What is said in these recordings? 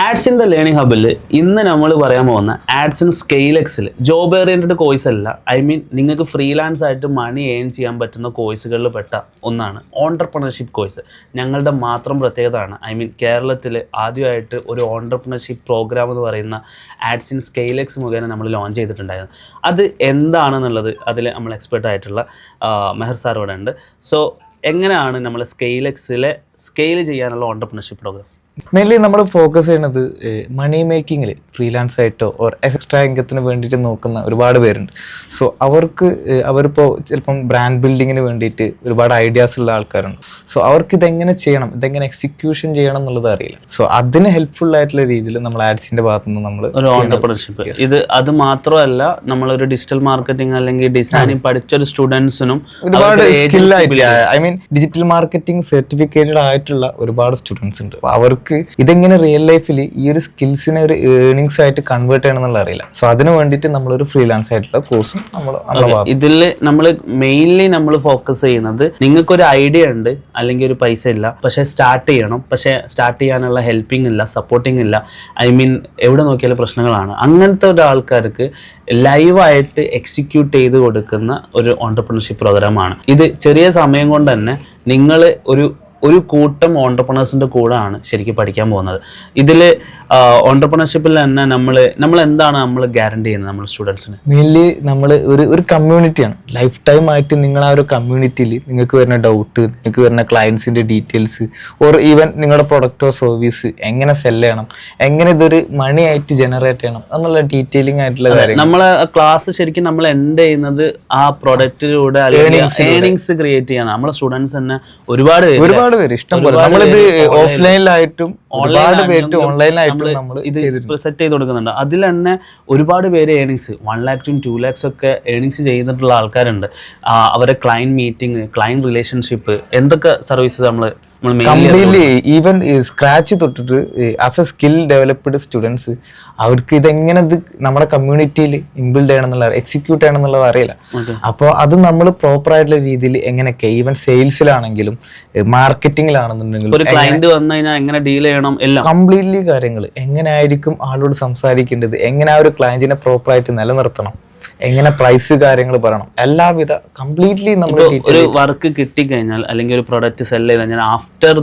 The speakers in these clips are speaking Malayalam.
ആഡ്സ് ഇൻ ദ ലേണിംഗ് ഹബിൽ ഇന്ന് നമ്മൾ പറയാൻ പോകുന്ന ആഡ്സ് ഇൻ സ്കെയിലെക്സിൽ ജോബ് ഓറിയൻറ്റഡ് കോഴ്സ് അല്ല. നിങ്ങൾക്ക് ഫ്രീലാൻസ് ആയിട്ട് മണി ഏൺ ചെയ്യാൻ പറ്റുന്ന കോഴ്സുകളിൽ പെട്ട ഒന്നാണ് ഓൺടർപ്രണർഷിപ്പ് കോഴ്സ്. ഞങ്ങളുടെ മാത്രം പ്രത്യേകതയാണ്. കേരളത്തിൽ ആദ്യമായിട്ട് ഒരു ഓൺടർപ്രണർഷിപ്പ് പ്രോഗ്രാം എന്ന് പറയുന്ന ആഡ്സ് ഇൻ സ്കെയിലെക്സ് മുഖേന നമ്മൾ ലോഞ്ച് ചെയ്തിട്ടുണ്ടായിരുന്നു. അത് എന്താണെന്നുള്ളത് അതിൽ നമ്മൾ എക്സ്പെർട്ട് ആയിട്ടുള്ള മെഹർ സാർ ഇവിടെ ഉണ്ട്. സോ എങ്ങനെയാണ് നമ്മൾ സ്കെയിലെക്സിലെ സ്കെയിൽ ചെയ്യാനുള്ള ഓൺടർപ്രണർഷിപ്പ് പ്രോഗ്രാം? മെയിൻലി നമ്മൾ ഫോക്കസ് ചെയ്യുന്നത് മണി മേക്കിങ്ങിൽ ഫ്രീലാൻസ് ആയിട്ടോ ഓർ എക്സ്ട്രാ ഇൻകത്തിന് വേണ്ടിയിട്ട് നോക്കുന്ന ഒരുപാട് പേരുണ്ട്. സോ അവരിപ്പോൾ ചിലപ്പം ബ്രാൻഡ് ബിൽഡിങ്ങിന് വേണ്ടിയിട്ട് ഒരുപാട് ഐഡിയാസ് ഉള്ള ആൾക്കാരുണ്ട്. സോ അവർക്ക് ഇതെങ്ങനെ ചെയ്യണം, ഇതെങ്ങനെ എക്സിക്യൂഷൻ ചെയ്യണം എന്നുള്ളത് അറിയില്ല. സോ അതിന് ഹെൽപ്ഫുൾ ആയിട്ടുള്ള രീതിയിൽ നമ്മൾ ആഡ്സിന്റെ ഭാഗത്ത് നിന്ന് നമ്മൾ ഒരു ഓൺടർപ്രണർഷിപ്പ് അത് മാത്രമല്ല, നമ്മളൊരു ഡിജിറ്റൽ മാർക്കറ്റിംഗ് അല്ലെങ്കിൽ ഡിസൈനിങ് പഠിച്ചൊരു സ്റ്റുഡൻസിനും ഒരുപാട് സ്കില്ലായിട്ട് ഡിജിറ്റൽ മാർക്കറ്റിംഗ് സർട്ടിഫിക്കറ്റഡ് ആയിട്ടുള്ള ഒരുപാട് സ്റ്റുഡൻസ് ഉണ്ട്. അവർക്ക് ഇതെങ്ങനെ റിയൽ ലൈഫിൽ ഈ ഒരു സ്കിൽസിനെ ഒരു ഏർണിങ്സ് ആയിട്ട് കൺവേർട്ട് ചെയ്യണം എന്നുള്ള അറിയില്ല. സോ അതിന് വേണ്ടിയിട്ട് നമ്മളൊരു ഫ്രീലാൻസ് ആയിട്ടുള്ള കോഴ്സും ഇതിൽ നമ്മൾ മെയിൻലി നമ്മൾ ഫോക്കസ് ചെയ്യുന്നത്, നിങ്ങൾക്കൊരു ഐഡിയ ഉണ്ട് അല്ലെങ്കിൽ ഒരു പൈസ ഇല്ല, പക്ഷെ സ്റ്റാർട്ട് ചെയ്യണം, പക്ഷെ സ്റ്റാർട്ട് ചെയ്യാനുള്ള ഹെൽപ്പിംഗ് ഇല്ല, സപ്പോർട്ടിങ് ഇല്ല, എവിടെ നോക്കിയാലും പ്രശ്നങ്ങളാണ്. അങ്ങനത്തെ ഒരാൾക്കാർക്ക് ലൈവായിട്ട് എക്സിക്യൂട്ട് ചെയ്ത് കൊടുക്കുന്ന ഒരു ഓൺടർപ്രണർഷിപ്പ് പ്രോഗ്രാമാണ് ഇത്. ചെറിയ സമയം കൊണ്ട് തന്നെ നിങ്ങൾ ഒരു കൂട്ടം ഓൺടർപ്രണേഴ്സിൻ്റെ കൂടെയാണ് ശരിക്കും പഠിക്കാൻ പോകുന്നത്. ഇതിൽ ഓൺടർപ്രണർഷിപ്പിൽ തന്നെ നമ്മൾ എന്താണ് നമ്മൾ ഗ്യാരണ്ടി ചെയ്യുന്നത് നമ്മൾ സ്റ്റുഡൻസിന്? മെയിൻലി നമ്മൾ ഒരു കമ്മ്യൂണിറ്റിയാണ്. ലൈഫ് ടൈം ആയിട്ട് നിങ്ങൾ ആ ഒരു കമ്മ്യൂണിറ്റിയിൽ നിങ്ങൾക്ക് വരുന്ന ഡൗട്ട്, നിങ്ങൾക്ക് വരുന്ന ക്ലയൻസിൻ്റെ ഡീറ്റെയിൽസ് ഓർ ഈവൻ നിങ്ങളുടെ പ്രൊഡക്റ്റോ സർവീസ് എങ്ങനെ സെല് ചെയ്യണം, എങ്ങനെ ഇതൊരു മണി ആയിട്ട് ജനറേറ്റ് ചെയ്യണം എന്നുള്ള ഡീറ്റെയിലിംഗ് ആയിട്ടുള്ള കാര്യം. നമ്മളെ ക്ലാസ് ശരിക്കും നമ്മൾ എൻഡ് ചെയ്യുന്നത് ആ പ്രൊഡക്റ്റിലൂടെ ഏർണിങ്സ് ക്രിയേറ്റ് ചെയ്യാൻ നമ്മളെ സ്റ്റുഡൻസ് തന്നെ ഒരുപാട് പേര് ഇഷ്ടം പോലെ നമ്മളിത് ഓഫ്ലൈനിലായിട്ടും ഒരുപാട് പേര് ഓൺലൈനിലായിട്ടും നമ്മൾ ഇത് സെറ്റ് ചെയ്ത് കൊടുക്കുന്നുണ്ട്. അതിൽ തന്നെ ഒരുപാട് പേര് ഏർണിങ്സ് 1 lakh to 2 lakhs ഒക്കെ ഏർണിങ്സ് ചെയ്തിട്ടുള്ള ആൾക്കാരുണ്ട്. അവരെ ക്ലയന്റ് മീറ്റിംഗ്, ക്ലയന്റ് റിലേഷൻഷിപ്പ്, എന്തൊക്കെ സർവീസ് നമ്മൾ കംപ്ലീറ്റ്ലി ഈവൻ സ്ക്രാച്ച് തൊട്ടിട്ട് as A skill developed students അവർക്ക് ഇതെങ്ങനെ നമ്മുടെ കമ്മ്യൂണിറ്റിയിൽ ഇംബിൽഡ് ചെയ്യണം എന്നുള്ളത്, എക്സിക്യൂട്ട് ചെയ്യണം എന്നുള്ളത് അറിയില്ല. അപ്പോൾ അത് നമ്മൾ പ്രോപ്പർ ആയിട്ടുള്ള രീതിയിൽ എങ്ങനെയൊക്കെ ഈവൻ സെയിൽസിലാണെങ്കിലും മാർക്കറ്റിംഗിലാണെന്നുണ്ടെങ്കിലും ഒരു ക്ലയന്റ് വന്നു കഴിഞ്ഞാൽ എങ്ങനെ ഡീൽ ചെയ്യണം, എല്ലാം കംപ്ലീറ്റ്ലി കാര്യങ്ങൾ എങ്ങനെ ആയിരിക്കും ആളോട് സംസാരിക്കേണ്ടത്, എങ്ങനെ ആ ഒരു ക്ലയന്റിനെ പ്രോപ്പർ ആയിട്ട് നിലനിർത്തണം, എങ്ങനെ പ്രൈസ് കാര്യങ്ങൾ പറയണം, എല്ലാവിധ കംപ്ലീറ്റ്ലി നമ്മൾ ഒരു വർക്ക് കിട്ടിക്കഴിഞ്ഞാൽ അല്ലെങ്കിൽ ഒരു പ്രൊഡക്റ്റ് സെല് ചെയ്ത് കഴിഞ്ഞാൽ ആഫ്റ്റർ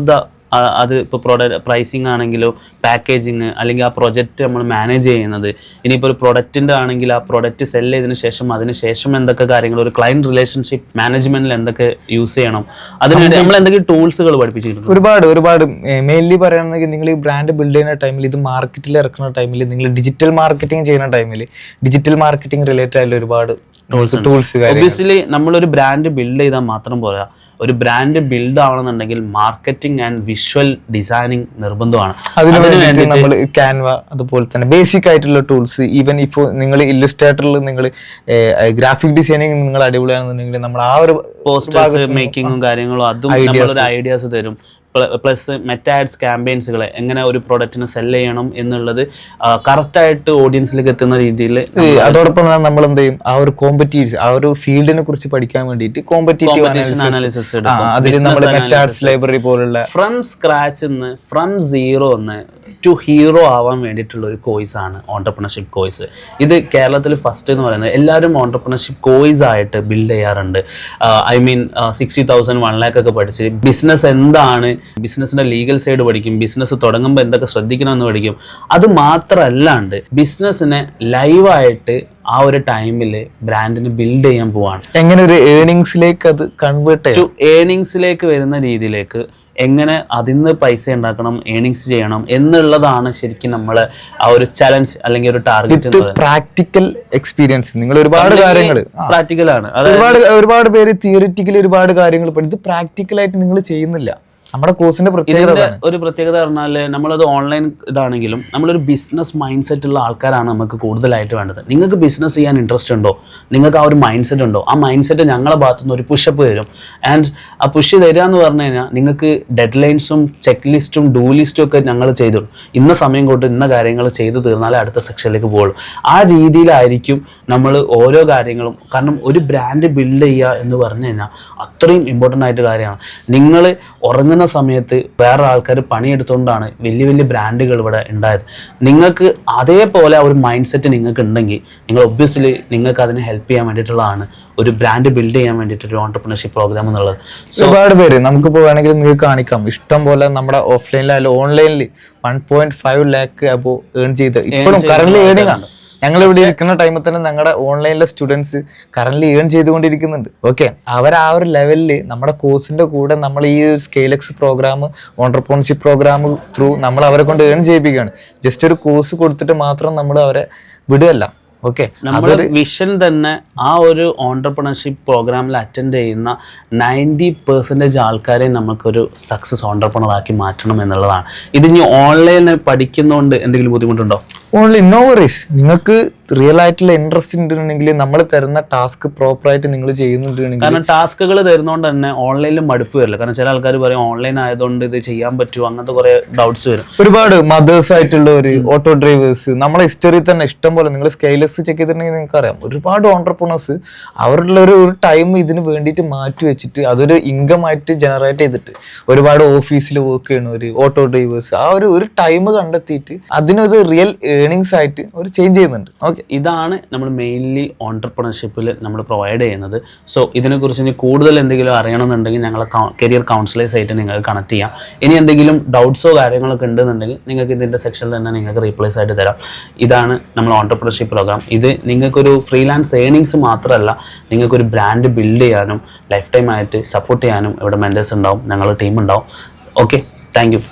അത് ഇപ്പോൾ പ്രൈസിങ് ആണെങ്കിലോ പാക്കേജിങ് അല്ലെങ്കിൽ ആ പ്രൊജക്റ്റ് നമ്മൾ മാനേജ് ചെയ്യുന്നത്, ഇനിയിപ്പോൾ ഒരു പ്രൊഡക്റ്റിൻ്റെ ആണെങ്കിൽ ആ പ്രൊഡക്റ്റ് സെല് ചെയ്തതിന് ശേഷം അതിനുശേഷം എന്തൊക്കെ കാര്യങ്ങൾ, ഒരു ക്ലയൻറ്റ് റിലേഷൻഷിപ്പ് മാനേജ്മെന്റിൽ എന്തൊക്കെ യൂസ് ചെയ്യണം, അതിനുവേണ്ടി നമ്മൾ എന്തൊക്കെ ടൂൾസുകൾ പഠിപ്പിച്ചിട്ടുണ്ട്. ഒരുപാട് മെയിൻലി പറയുകയാണെങ്കിൽ നിങ്ങൾ ഈ ബ്രാൻഡ് ബിൽഡ് ചെയ്യുന്ന ടൈമിൽ, ഇത് മാർക്കറ്റിൽ ഇറക്കുന്ന ടൈമിൽ, നിങ്ങൾ ഡിജിറ്റൽ മാർക്കറ്റിംഗ് ചെയ്യുന്ന ടൈമിൽ ഡിജിറ്റൽ മാർക്കറ്റിംഗ് റിലേറ്റഡ് ആയിട്ടുള്ള ഒരുപാട് ടൂൾസ്. ഒബ്വിയസ്ലി നമ്മളൊരു ബ്രാൻഡ് ബിൽഡ് ചെയ്താൽ മാത്രം പോരാ. ഒരു ബ്രാൻഡ് ബിൽഡ് ആവണമെന്നുണ്ടെങ്കിൽ മാർക്കറ്റിംഗ് ആൻഡ് വിഷ്വൽ ഡിസൈനിങ് നിർബന്ധമാണ്. അതിനുവേണ്ടി നമ്മൾ ക്യാൻവ, അതുപോലെ തന്നെ ബേസിക് ആയിട്ടുള്ള ടൂൾസ്, ഈവൻ ഇപ്പോൾ നിങ്ങൾ ഇല്ലസ്ട്രേറ്ററിൽ നിങ്ങൾ ഗ്രാഫിക് ഡിസൈനിങ് നിങ്ങൾ അടിപൊളിയാണെന്നുണ്ടെങ്കിൽ നമ്മൾ ആ ഒരു പോസ്റ്റേഴ്സ് മേക്കിങ്ങും കാര്യങ്ങളും അതും നമ്മളൊരു ഐഡിയാസ് തരും. പ്ലസ് മെറ്റാ ആഡ്സ് ക്യാമ്പയിൻസുകൾ എങ്ങനെ ഒരു പ്രൊഡക്റ്റിന് സെല് ചെയ്യണം എന്നുള്ളത് കറക്റ്റായിട്ട് ഓഡിയൻസിലേക്ക് എത്തുന്ന രീതിയിൽ. അതോടൊപ്പം നമ്മൾ എന്ത് ചെയ്യും, ആ ഒരു കോമ്പറ്റീവ് ആ ഒരു ഫീൽഡിനെ കുറിച്ച് പഠിക്കാൻ വേണ്ടിയിട്ട് കോമ്പറ്റീറ്റീവ് അനാലിസിസ് അതിൽ നമ്മൾ മെറ്റാ ആഡ്സ് ലൈബ്രറി പോലുള്ള from scratch from zero to hero ആവാൻ വേണ്ടിയിട്ടുള്ള ഒരു കോഴ്സാണ് ഓൺടർപ്രണർഷിപ്പ് കോഴ്സ്. ഇത് കേരളത്തിൽ ഫസ്റ്റ് എന്ന് പറയുന്നത്. എല്ലാവരും ഓൺടർപ്രണർഷിപ്പ് കോഴ്സ് ആയിട്ട് ബിൽഡ് ചെയ്യാറുണ്ട്. 60,000 1 lakh ഒക്കെ പഠിച്ച് ബിസിനസ് എന്താണ്, ബിസിനസിന്റെ ലീഗൽ സൈഡ് പഠിക്കും, ബിസിനസ് തുടങ്ങുമ്പോൾ എന്തൊക്കെ ശ്രദ്ധിക്കണമെന്ന് പഠിക്കും. അത് മാത്രമല്ലാണ്ട് ബിസിനസ്സിനെ ലൈവായിട്ട് ആ ഒരു ടൈമിൽ ബ്രാൻഡിന് ബിൽഡ് ചെയ്യാൻ പോവാണ്. എങ്ങനെ ഒരു ഏർണിങ്സിലേക്ക് അത് കൺവേർട്ട് ടു ഏർണിങ്സിലേക്ക് വരുന്ന രീതിയിലേക്ക് എങ്ങനെ അതിന്ന് പൈസ ഉണ്ടാക്കണം, ഏർണിങ്സ് ചെയ്യണം എന്നുള്ളതാണ് ശരിക്കും നമ്മൾ ആ ഒരു ചലഞ്ച് അല്ലെങ്കിൽ ഒരു ടാർഗറ്റ്. പ്രാക്ടിക്കൽ എക്സ്പീരിയൻസ് നിങ്ങൾ ഒരുപാട് കാര്യങ്ങൾ പ്രാക്ടിക്കലാണ്. ഒരുപാട് പേര് തിയറിറ്റിക്കലി ഒരുപാട് കാര്യങ്ങൾ പഠിച്ച് പ്രാക്ടിക്കലായിട്ട് നിങ്ങൾ ചെയ്യുന്നില്ല. നമ്മുടെ കോഴ്സിന്റെ ഒരു പ്രത്യേകത പറഞ്ഞാൽ നമ്മളത് ഓൺലൈൻ ഇതാണെങ്കിലും നമ്മളൊരു ബിസിനസ് മൈൻഡ് സെറ്റ് ഉള്ള ആൾക്കാരാണ് നമുക്ക് കൂടുതലായിട്ട് വേണ്ടത്. നിങ്ങൾക്ക് ബിസിനസ് ചെയ്യാൻ ഇൻട്രസ്റ്റ് ഉണ്ടോ, നിങ്ങൾക്ക് ആ ഒരു മൈൻഡ് സെറ്റ് ഉണ്ടോ, ആ മൈൻഡ് സെറ്റ് ഞങ്ങളെ ഭാഗത്തുനിന്ന് ഒരു പുഷപ്പ് തരും. ആൻഡ് ആ പുഷ് തരിക എന്ന് പറഞ്ഞു കഴിഞ്ഞാൽ നിങ്ങൾക്ക് ഡെഡ് ലൈൻസും ചെക്ക് ലിസ്റ്റും ഡൂ ലിസ്റ്റും ഒക്കെ ഞങ്ങൾ ചെയ്തു ഇന്ന സമയം കൊണ്ട് ഇന്ന കാര്യങ്ങൾ ചെയ്തു തീർന്നാലേ അടുത്ത സെക്ഷനിലേക്ക് പോകുള്ളൂ. ആ രീതിയിലായിരിക്കും നമ്മൾ ഓരോ കാര്യങ്ങളും. കാരണം ഒരു ബ്രാൻഡ് ബിൽഡ് ചെയ്യുക എന്ന് പറഞ്ഞു കഴിഞ്ഞാൽ അത്രയും ഇമ്പോർട്ടൻ്റ് ആയിട്ട് കാര്യമാണ്. നിങ്ങൾ ഉറങ്ങുന്ന വന്ന സമയത്ത് വേറെ ആൾക്കാർ പണിയെടുത്തുകൊണ്ടാണ് വലിയ വലിയ ബ്രാൻഡുകൾ ഇവിടെ ഉണ്ടായത്. നിങ്ങൾക്ക് അതേപോലെ ആ ഒരു മൈൻഡ് സെറ്റ് നിങ്ങൾക്ക് ഉണ്ടെങ്കിൽ നിങ്ങൾ ഒബ്വിയസ്ലി നിങ്ങൾക്ക് അതിനെ ഹെൽപ്പ് ചെയ്യാൻ വേണ്ടിയിട്ടുള്ളതാണ് ഒരു ബ്രാൻഡ് ബിൽഡ് ചെയ്യാൻ വേണ്ടിയിട്ട് ഒരു ഓൺടർപ്രണർഷിപ്പ് പ്രോഗ്രാം എന്നുള്ളത്. ഒരുപാട് പേര് നമുക്കിപ്പോൾ വേണമെങ്കിൽ നിങ്ങൾക്ക് കാണിക്കാം, ഇഷ്ടം പോലെ നമ്മുടെ ഓഫ്ലൈനിലായാലും ഓൺലൈനിൽ 1.5 lakh അബോ ഏൺ ചെയ്ത് ഇപ്പോഴും കറന്റ് ഏണിംഗ് ആണ്. ഞങ്ങൾ ഇവിടെ ഇരിക്കുന്ന ടൈമിൽ തന്നെ ഞങ്ങളുടെ ഓൺലൈനിലെ സ്റ്റുഡൻസ് കറന്റ് ഏൺ ചെയ്തുകൊണ്ടിരിക്കുന്നുണ്ട്. ഓക്കെ, അവർ ആ ഒരു ലെവലിൽ നമ്മുടെ കോഴ്സിന്റെ കൂടെ നമ്മൾ ഈ സ്കെയിലെക്സ് പ്രോഗ്രാം, ഓൺടർപ്രണർഷിപ്പ് പ്രോഗ്രാം ത്രൂ നമ്മൾ അവരെ കൊണ്ട് ഏൺ ചെയ്യിപ്പിക്കുകയാണ്. ജസ്റ്റ് ഒരു കോഴ്സ് കൊടുത്തിട്ട് മാത്രം നമ്മൾ അവരെ വിടുകയല്ല. ഓക്കെ, നമ്മുടെ വിഷൻ തന്നെ ആ ഒരു ഓൺടർപ്രണർഷിപ്പ് പ്രോഗ്രാമിൽ അറ്റൻഡ് ചെയ്യുന്ന 90% ആൾക്കാരെ നമുക്കൊരു സക്സസ് ഓൺടർപ്രണർ ആക്കി മാറ്റണം എന്നുള്ളതാണ്. ഇതിനി ഓൺലൈനിൽ പഠിക്കുന്നതുകൊണ്ട് എന്തെങ്കിലും ബുദ്ധിമുട്ടുണ്ടോ? Only no worries. നിങ്ങൾക്ക് റിയൽ ആയിട്ടുള്ള ഇൻട്രസ്റ്റ് ഉണ്ടെങ്കിൽ നമ്മൾ തരുന്ന ടാസ്ക് പ്രോപ്പറായിട്ട് നിങ്ങൾ ചെയ്യുന്നുണ്ടെങ്കിൽ, കാരണം ടാസ്കുകൾ തരുന്നതുകൊണ്ട് തന്നെ ഓൺലൈനിലും മടുപ്പ് വരില്ല. കാരണം ചില ആൾക്കാർ പറയും ഓൺലൈൻ ആയതുകൊണ്ട് ഇത് ചെയ്യാൻ പറ്റുമോ, അങ്ങനത്തെ കുറെ ഡൗട്ട്സ് വരും. ഒരുപാട് മദേഴ്സ് ആയിട്ടുള്ള ഒരു ഓട്ടോ ഡ്രൈവേഴ്സ് നമ്മളെ ഹിസ്റ്ററി തന്നെ ഇഷ്ടം പോലെ നിങ്ങൾ സ്കെയിലസ് ചെക്ക് ചെയ്തിട്ടുണ്ടെങ്കിൽ നിങ്ങൾക്ക് അറിയാം, ഒരുപാട് ഓൺടർപ്രണേഴ്സ് അവരുടെ ഒരു ടൈം ഇതിന് വേണ്ടിയിട്ട് മാറ്റി വെച്ചിട്ട് അതൊരു ഇൻകം ആയിട്ട് ജനറേറ്റ് ചെയ്തിട്ട് ഒരുപാട് ഓഫീസിൽ വർക്ക് ചെയ്യണ ഒരു ഓട്ടോ ഡ്രൈവേഴ്സ് ആ ഒരു ടൈം കണ്ടെത്തിയിട്ട് അതിനൊരു റിയൽ ഏണിങ്സ് ആയിട്ട് അവർ ചേഞ്ച് ചെയ്യുന്നുണ്ട്. ഓക്കെ, ഇതാണ് നമ്മൾ മെയിൻലി ഓൺടർപ്രണർഷിപ്പിൽ നമ്മൾ പ്രൊവൈഡ് ചെയ്യുന്നത്. സോ ഇതിനെക്കുറിച്ച് ഇനി കൂടുതൽ എന്തെങ്കിലും അറിയണമെന്നുണ്ടെങ്കിൽ ഞങ്ങളെ കരിയർ കൗൺസിലേഴ്സ് ആയിട്ട് നിങ്ങൾക്ക് കണക്ട് ചെയ്യാം. ഇനി എന്തെങ്കിലും ഡൗട്ട്സോ കാര്യങ്ങളൊക്കെ ഉണ്ടെന്നുണ്ടെങ്കിൽ നിങ്ങൾക്ക് ഇതിൻ്റെ സെക്ഷനിൽ തന്നെ നിങ്ങൾക്ക് റീപ്ലേസ് ആയിട്ട് തരാം. ഇതാണ് നമ്മൾ ഓൺടർപ്രണർഷിപ്പ് പ്രോഗ്രാം. ഇത് നിങ്ങൾക്കൊരു ഫ്രീലാൻസ് ഏണിങ്സ് മാത്രമല്ല, നിങ്ങൾക്കൊരു ബ്രാൻഡ് ബിൽഡ് ചെയ്യാനും ലൈഫ് ടൈം ആയിട്ട് സപ്പോർട്ട് ചെയ്യാനും ഇവിടെ മെൻറ്റേഴ്സ് ഉണ്ടാവും, ഞങ്ങളുടെ ടീം ഉണ്ടാവും. Okay, thank you.